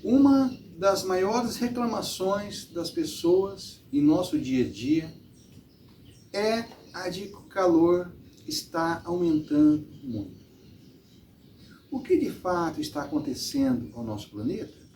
Uma das maiores reclamações das pessoas em nosso dia a dia é a de que o calor está aumentando muito. O que de fato está acontecendo ao nosso planeta?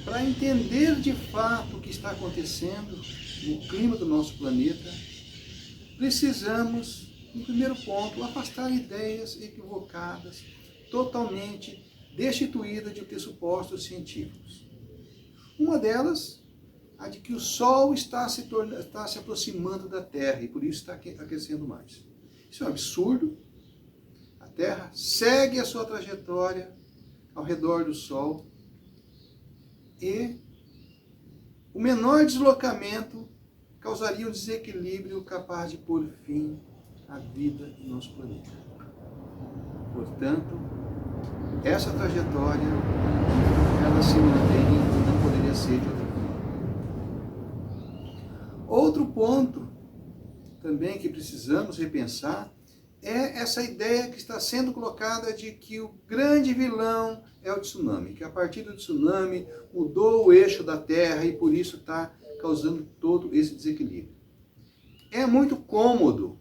Para entender de fato o que está acontecendo no clima do nosso planeta, precisamos, no primeiro ponto, afastar ideias equivocadas, totalmente destituídas de pressupostos científicos. Uma delas, a de que o Sol está se aproximando da Terra e por isso está aquecendo mais. Isso é um absurdo. A Terra segue a sua trajetória ao redor do Sol e o menor deslocamento causaria um desequilíbrio capaz de pôr fim à vida do nosso planeta. Portanto, essa trajetória, ela se mantém e não poderia ser de outra forma. Outro ponto também que precisamos repensar é essa ideia que está sendo colocada de que o grande vilão é o tsunami, que a partir do tsunami mudou o eixo da Terra e por isso está causando todo esse desequilíbrio. É muito cômodo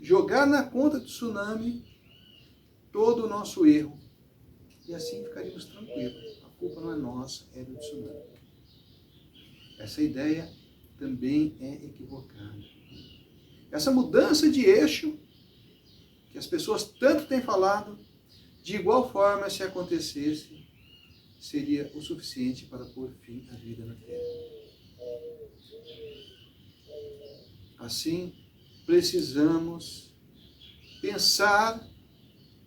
jogar na conta do tsunami todo o nosso erro e assim ficaríamos tranquilos. A culpa não é nossa, é do tsunami. Essa ideia também é equivocada. Essa mudança de eixo que as pessoas tanto têm falado, de igual forma, se acontecesse, seria o suficiente para pôr fim à vida na Terra. Assim, precisamos pensar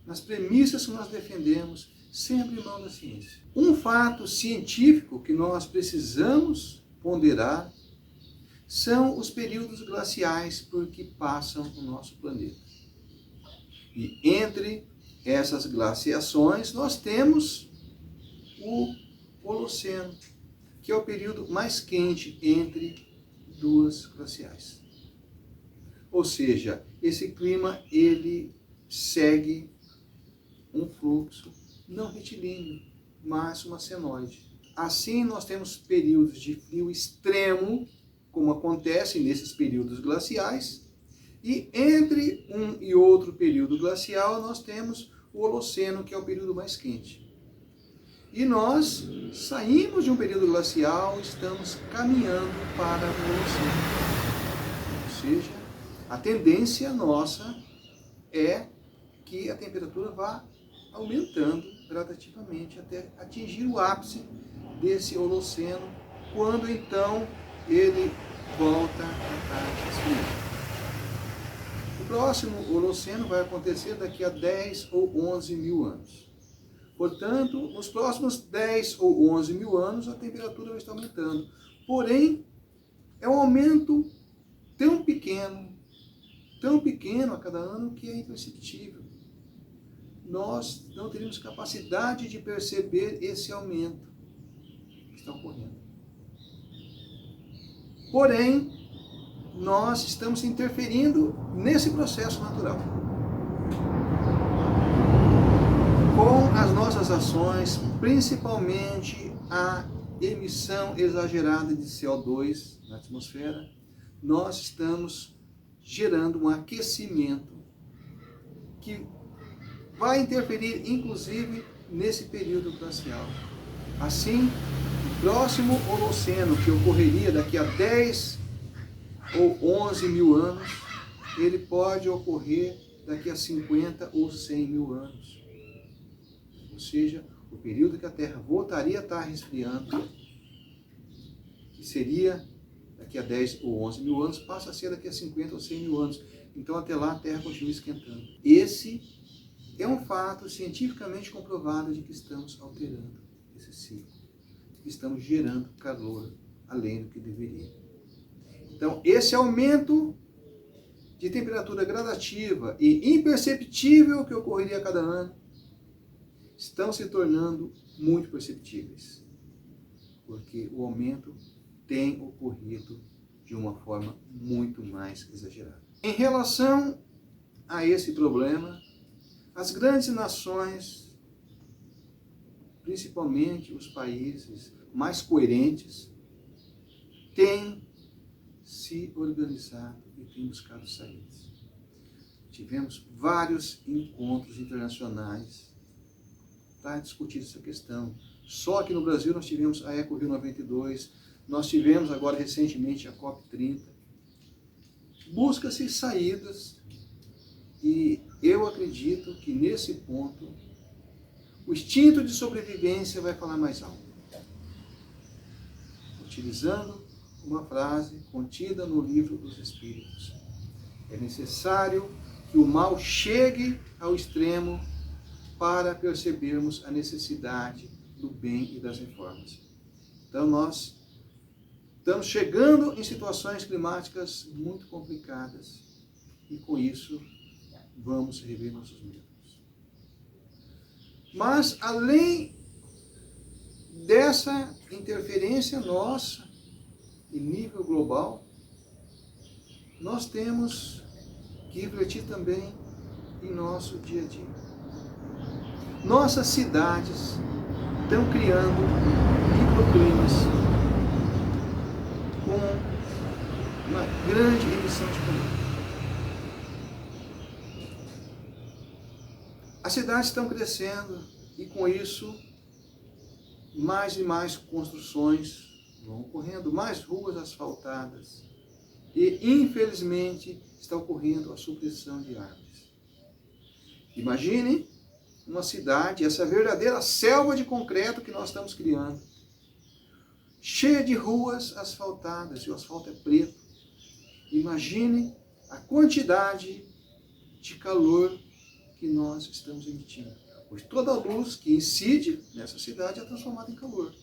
nas premissas que nós defendemos, sempre em mão da ciência. Um fato científico que nós precisamos ponderar são os períodos glaciais por que passam o nosso planeta. E entre essas glaciações, nós temos o Holoceno, que é o período mais quente entre duas glaciais. Ou seja, esse clima ele segue um fluxo não retilíneo, mas uma senoide. Assim, nós temos períodos de frio extremo, como acontece nesses períodos glaciais, e entre um e outro período glacial, nós temos o Holoceno, que é o período mais quente. E nós saímos de um período glacial, estamos caminhando para o Holoceno. Ou seja, a tendência nossa é que a temperatura vá aumentando gradativamente até atingir o ápice desse Holoceno, quando então ele volta a estar esfriando. O próximo Holoceno vai acontecer daqui a 10 ou 11 mil anos. Portanto, nos próximos 10 ou 11 mil anos, a temperatura vai estar aumentando. Porém, é um aumento tão pequeno a cada ano, que é imperceptível. Nós não teríamos capacidade de perceber esse aumento que está ocorrendo. Porém, nós estamos interferindo nesse processo natural. Com as nossas ações, principalmente a emissão exagerada de CO2 na atmosfera, nós estamos gerando um aquecimento que vai interferir, inclusive, nesse período glacial. Assim, o próximo Holoceno, que ocorreria daqui a 10 ou 11 mil anos, ele pode ocorrer daqui a 50 ou 100 mil anos. Ou seja, o período que a Terra voltaria a estar resfriando, que seria daqui a 10 ou 11 mil anos, passa a ser daqui a 50 ou 100 mil anos. Então, até lá, a Terra continua esquentando. Esse é um fato cientificamente comprovado de que estamos alterando esse ciclo, que estamos gerando calor além do que deveria. Então, esse aumento de temperatura gradativa e imperceptível que ocorreria a cada ano estão se tornando muito perceptíveis, porque o aumento tem ocorrido de uma forma muito mais exagerada. Em relação a esse problema, as grandes nações, principalmente os países mais coerentes, têm se organizado e têm buscado saídas. Tivemos vários encontros internacionais para discutir essa questão. Só aqui no Brasil nós tivemos a Eco Rio 92, nós tivemos agora recentemente a COP30. Busca-se saídas e eu acredito que nesse ponto o instinto de sobrevivência vai falar mais alto. Utilizando uma frase contida no Livro dos Espíritos: é necessário que o mal chegue ao extremo para percebermos a necessidade do bem e das reformas. Então nós estamos chegando em situações climáticas muito complicadas e com isso vamos rever nossos medos. Mas além dessa interferência nossa em nível global, nós temos que refletir também em nosso dia a dia. Nossas cidades estão criando microclimas com uma grande emissão de calor. As cidades estão crescendo e com isso mais e mais construções vão ocorrendo, mais ruas asfaltadas e infelizmente está ocorrendo a supressão de árvores. Imagine uma cidade, essa verdadeira selva de concreto que nós estamos criando, cheia de ruas asfaltadas, e o asfalto é preto. Imagine a quantidade de calor que nós estamos emitindo, pois toda a luz que incide nessa cidade é transformada em calor.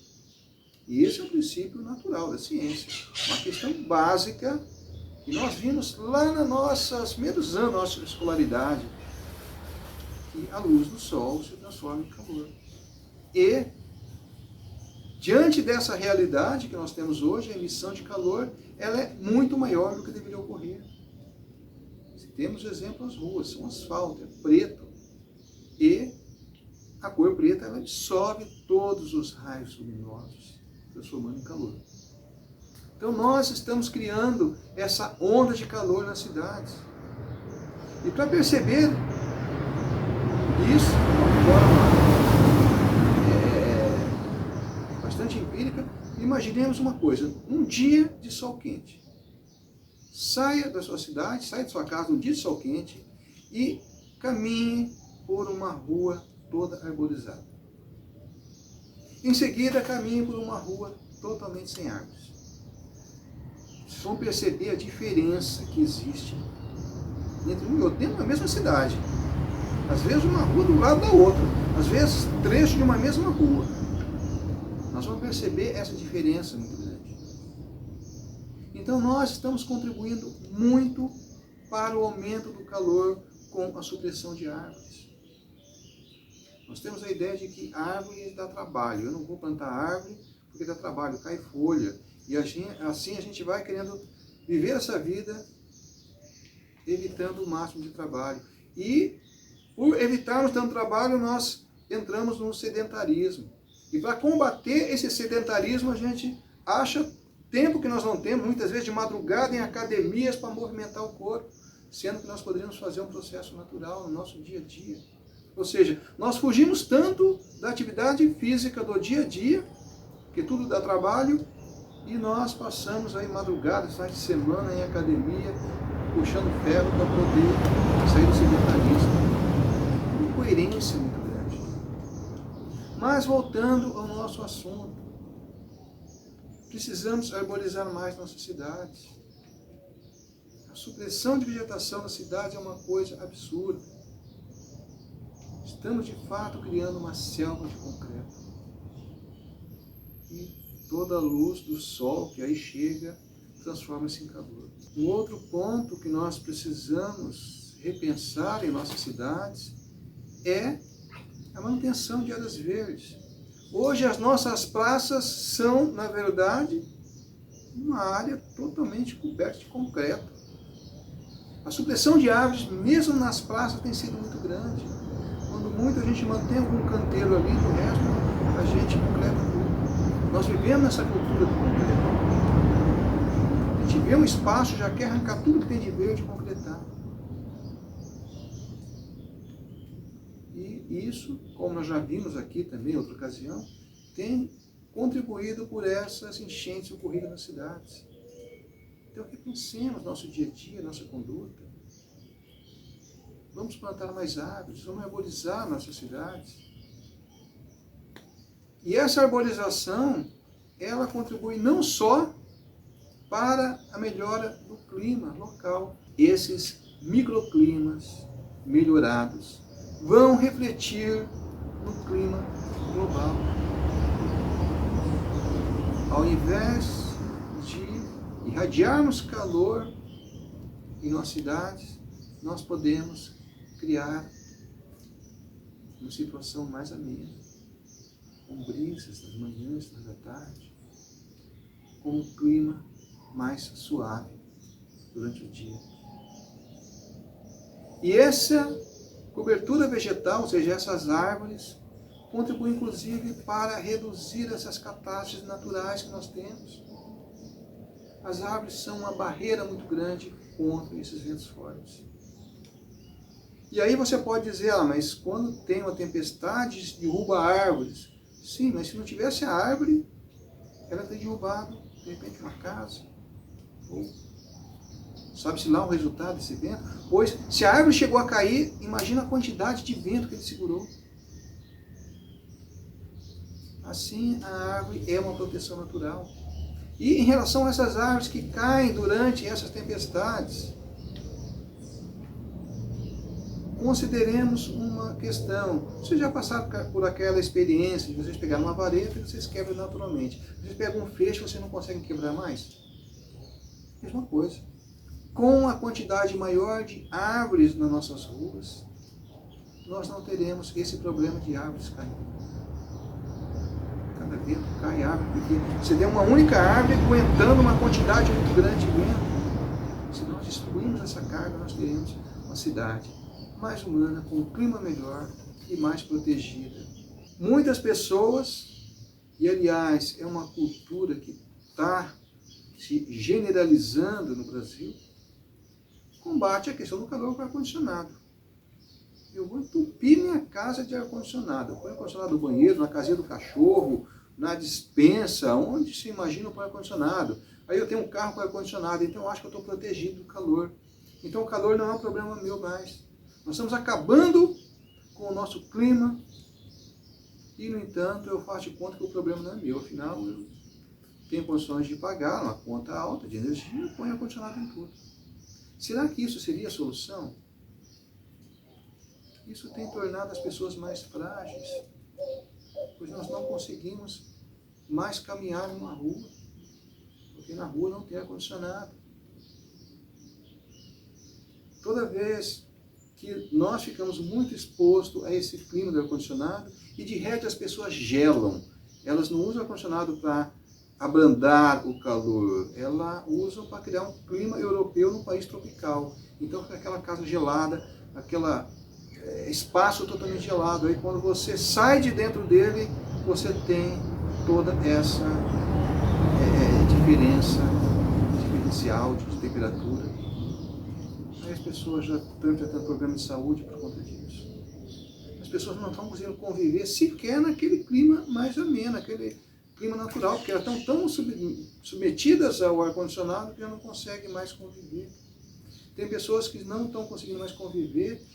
E esse é o princípio natural da ciência, uma questão básica que nós vimos lá nos nossos primeiros anos da nossa escolaridade, que a luz do sol se transforma em calor. E, diante dessa realidade que nós temos hoje, a emissão de calor, ela é muito maior do que deveria ocorrer. Se temos exemplo, as ruas são asfalto, é preto, e a cor preta ela absorve todos os raios luminosos, transformando em calor. Então nós estamos criando essa onda de calor nas cidades. E para perceber isso de uma forma bastante empírica, imaginemos uma coisa: um dia de sol quente. Saia da sua cidade, saia de sua casa um dia de sol quente e caminhe por uma rua toda arborizada. Em seguida, caminhe por uma rua totalmente sem árvores. Vocês vão perceber a diferença que existe entre um e outro, dentro da mesma cidade. Às vezes uma rua do lado da outra, às vezes trecho de uma mesma rua. Nós vamos perceber essa diferença muito grande. Então nós estamos contribuindo muito para o aumento do calor com a supressão de árvores. Nós temos a ideia de que árvore dá trabalho. Eu não vou plantar árvore porque dá trabalho, cai folha. E assim a gente vai querendo viver essa vida evitando o máximo de trabalho. E por evitarmos tanto trabalho, nós entramos no sedentarismo. E para combater esse sedentarismo, a gente acha tempo que nós não temos, muitas vezes de madrugada em academias para movimentar o corpo, sendo que nós poderíamos fazer um processo natural no nosso dia a dia. Ou seja, nós fugimos tanto da atividade física do dia a dia, que tudo dá trabalho, e nós passamos aí madrugada, finais de semana em academia, puxando ferro para poder sair do sedentarismo. Incoerência muito grande. Mas voltando ao nosso assunto, precisamos arborizar mais nossas cidades. A supressão de vegetação na cidade é uma coisa absurda. Estamos de fato criando uma selva de concreto. E toda a luz do sol que aí chega transforma-se em calor. Um outro ponto que nós precisamos repensar em nossas cidades é a manutenção de áreas verdes. Hoje as nossas praças são, na verdade, uma área totalmente coberta de concreto. A supressão de árvores, mesmo nas praças, tem sido muito grande. Quando muito a gente mantém algum canteiro ali, do resto a gente concreta tudo. Nós vivemos nessa cultura do concreto. A gente vê um espaço, já quer arrancar tudo que tem de verde e concretar. E isso, como nós já vimos aqui também em outra ocasião, tem contribuído por essas enchentes ocorridas nas cidades. Então, repensemos nosso dia a dia, nossa conduta. Vamos plantar mais árvores, vamos arborizar nossas cidades. E essa arborização, ela contribui não só para a melhora do clima local. Esses microclimas melhorados vão refletir no clima global. Ao invés de irradiarmos calor em nossas cidades, nós podemos criar uma situação mais amena, com brisas nas manhãs, da tarde, com um clima mais suave durante o dia. E essa cobertura vegetal, ou seja, essas árvores, contribui inclusive para reduzir essas catástrofes naturais que nós temos. As árvores são uma barreira muito grande contra esses ventos fortes. E aí você pode dizer, mas quando tem uma tempestade, derruba árvores. Sim, mas se não tivesse a árvore, ela teria derrubado, de repente, uma casa. Ou sabe-se lá o resultado desse vento? Pois, se a árvore chegou a cair, imagina a quantidade de vento que ele segurou. Assim, a árvore é uma proteção natural. E em relação a essas árvores que caem durante essas tempestades, consideremos uma questão. Vocês já passaram por aquela experiência de vocês pegarem uma vareta e vocês quebram naturalmente. Vocês pegam um feixe e vocês não conseguem quebrar mais? Mesma coisa. Com a quantidade maior de árvores nas nossas ruas, nós não teremos esse problema de árvores caindo. Cada vento cai árvore, porque você tem uma única árvore aguentando uma quantidade muito grande de vento. Se nós destruirmos essa carga, nós teremos uma cidade mais humana, com um clima melhor e mais protegida. Muitas pessoas, e aliás é uma cultura que está se generalizando no Brasil, combate a questão do calor com ar-condicionado. Eu vou entupir minha casa de ar-condicionado. Eu ponho ar-condicionado no banheiro, na casinha do cachorro, na despensa, onde se imagina o ar-condicionado. Aí eu tenho um carro com ar-condicionado, então eu acho que eu estou protegido do calor. Então o calor não é um problema meu mais. Nós estamos acabando com o nosso clima e, no entanto, eu faço de conta que o problema não é meu. Afinal, eu tenho condições de pagar uma conta alta de energia e ponho ar-condicionado em tudo. Será que isso seria a solução? Isso tem tornado as pessoas mais frágeis, pois nós não conseguimos mais caminhar numa rua, porque na rua não tem ar-condicionado. Toda vez que nós ficamos muito expostos a esse clima do ar-condicionado, e de resto as pessoas gelam. Elas não usam ar-condicionado para abrandar o calor, elas usam para criar um clima europeu num país tropical. Então fica aquela casa gelada, aquele espaço totalmente gelado. Aí quando você sai de dentro dele, você tem toda essa diferencial de temperatura. Aí as pessoas já estão enfrentando problemas de saúde por conta disso. As pessoas não estão conseguindo conviver sequer naquele clima mais ameno, aquele clima natural, porque elas estão tão submetidas ao ar-condicionado que já não conseguem mais conviver. Tem pessoas que não estão conseguindo mais conviver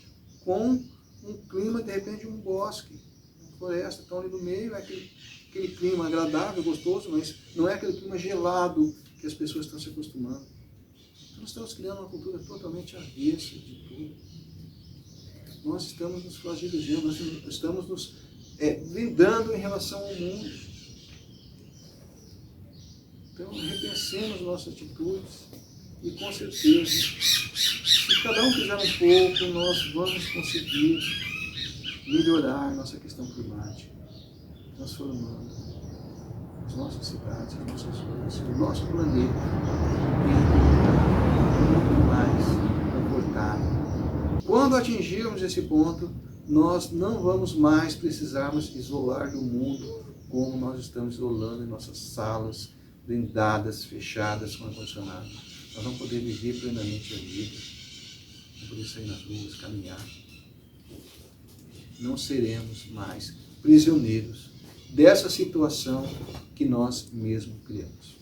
com um clima, de repente, de um bosque, uma floresta, estão ali no meio, é aquele clima agradável, gostoso, mas não é aquele clima gelado que as pessoas estão se acostumando. Nós estamos criando uma cultura totalmente avessa de tudo. Nós estamos nos fragilizando, nós estamos nos blindando em relação ao mundo. Então, repensemos nossas atitudes e, com certeza, se cada um fizer um pouco, nós vamos conseguir melhorar nossa questão climática, transformando as nossas cidades, as nossas ruas, o nosso planeta em muito mais confortável. Quando atingirmos esse ponto, nós não vamos mais precisarmos isolar do mundo como nós estamos isolando em nossas salas, blindadas, fechadas, com ar-condicionado. Nós vamos poder viver plenamente a vida, vamos poder sair nas ruas, caminhar. Não seremos mais prisioneiros dessa situação que nós mesmos criamos.